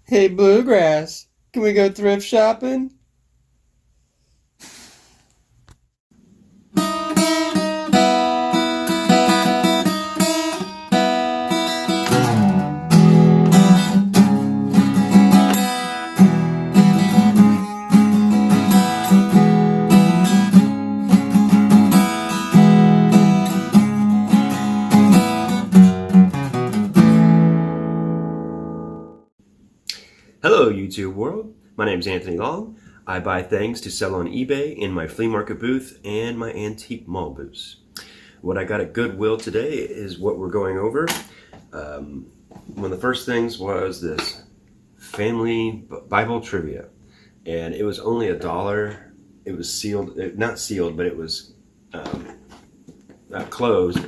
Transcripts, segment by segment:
Hey, Bluegrass, can we go thrift shopping? Hello, YouTube world. My name is Anthony Long. I buy things to sell on eBay in my flea market booth and my antique mall booths. What I got at Goodwill today is what we're going over. One of the first things was this family Bible trivia, and it was only $1. It was sealed, not sealed, but it was closed.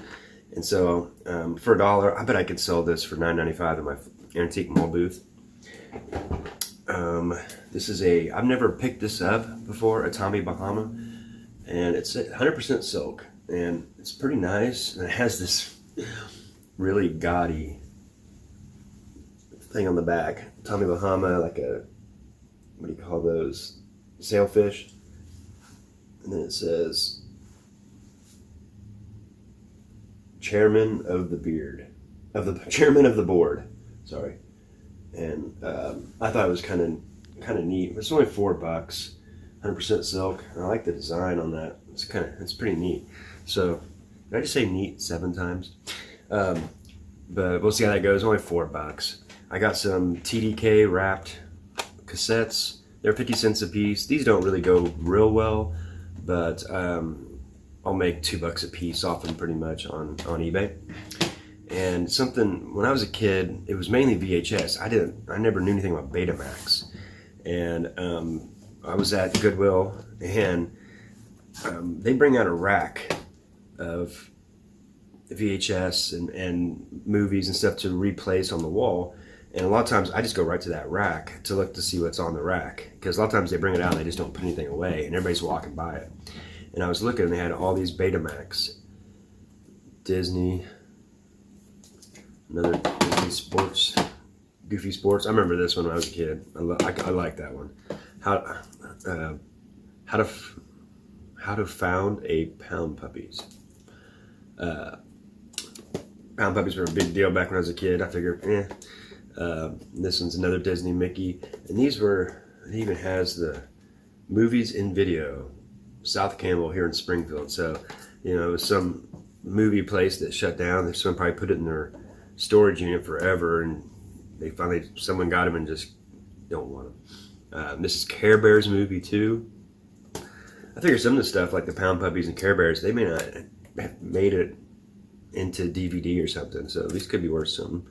And so for $1, I bet I could sell this for $9.95 in my antique mall booth. This is I've never picked this up before, a Tommy Bahama, and it's 100% silk, and it's pretty nice, and it has this really gaudy thing on the back. Tommy Bahama, like what do you call those? Sailfish. And then it says, Chairman of the Board, sorry. And I thought it was kind of neat. It's only $4, 100% silk. And I like the design on that. It's pretty neat. So did I just say neat 7 times? But we'll see how that goes. Only $4. I got some TDK wrapped cassettes. They're 50 cents a piece. These don't really go real well, but I'll make $2 a piece off them pretty much on eBay. And something, when I was a kid, it was mainly VHS. I never knew anything about Betamax. And I was at Goodwill, and they bring out a rack of VHS and movies and stuff to replace on the wall. And a lot of times I just go right to that rack to look to see what's on the rack. Because a lot of times they bring it out and they just don't put anything away, and everybody's walking by it. And I was looking, and they had all these Betamax, Disney, another Disney Sports, Goofy Sports. I remember this one when I was a kid. I like that one. How to found a pound puppies. Pound puppies were a big deal back when I was a kid. I figured, this one's another Disney Mickey, and it even has the movies in video, South Campbell here in Springfield. So, it was some movie place that shut down. Someone probably put it in their storage unit forever, and someone got them and just don't want them. This is Care Bears movie too. I figure some of the stuff like the Pound Puppies and Care Bears, they may not have made it into DVD or something, so these could be worth something.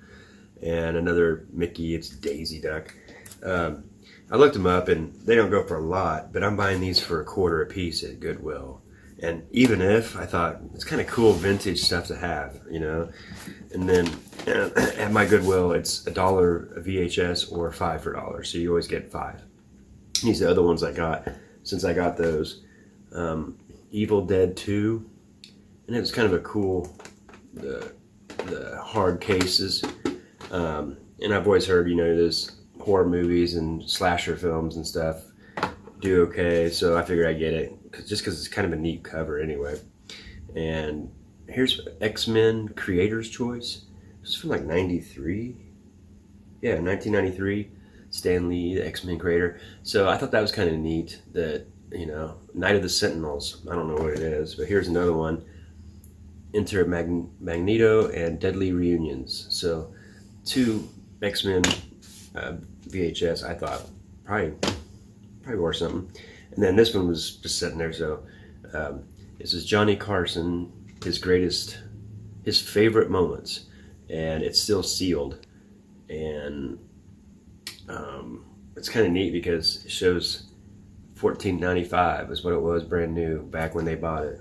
And another Mickey, it's Daisy Duck. I looked them up, and they don't go for a lot, but I'm buying these for $1 a piece at Goodwill. And even if, I thought, it's kind of cool vintage stuff to have, And then at my Goodwill, it's $1 a VHS or 5 for $1, so you always get 5. These are the other ones I got since I got those. Evil Dead 2, and it was kind of a cool, the hard cases. And I've always heard, those horror movies and slasher films and stuff do okay, so I figured I'd get it just because it's kind of a neat cover anyway. And here's X-Men Creator's Choice. It's from like 93. Yeah, 1993. Stan Lee, the X-Men creator. So I thought that was kind of neat that, Night of the Sentinels. I don't know what it is, but here's another one. Enter Magneto and Deadly Reunions. So 2 X-Men VHS, I thought probably worth something. And then this one was just sitting there. So this is Johnny Carson, his favorite moments, and it's still sealed. And it's kind of neat because it shows $14.95 is what it was brand new back when they bought it.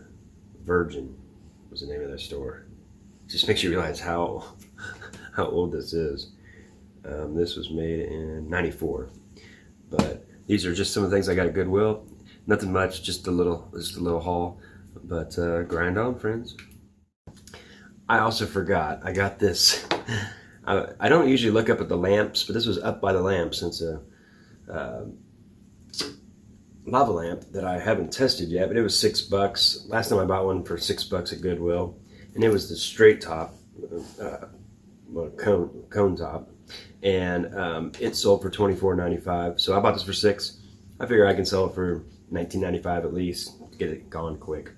Virgin was the name of their store. It just makes you realize how old this is. This was made in '94, but these are just some of the things I got at Goodwill. Nothing much, just a little haul. But grind on, friends. I also forgot I got this I don't usually look up at the lamps, but this was up by the lamps, since a lava lamp that I haven't tested yet, but it was $6. Last time I bought one for $6 at Goodwill, and it was the straight top, cone top, and it sold for $24.95. So I bought this for $6. I figure I can sell it for $19.95 at least to get it gone quick.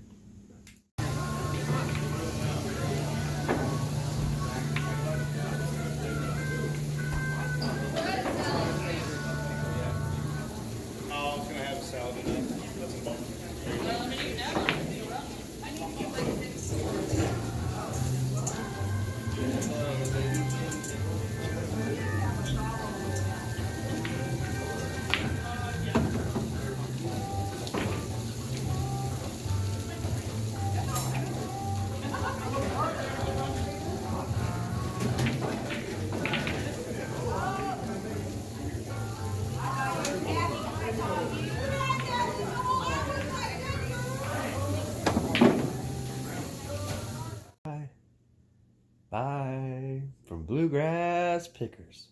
Bye from Bluegrass Pickers.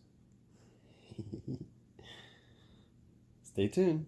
Stay tuned.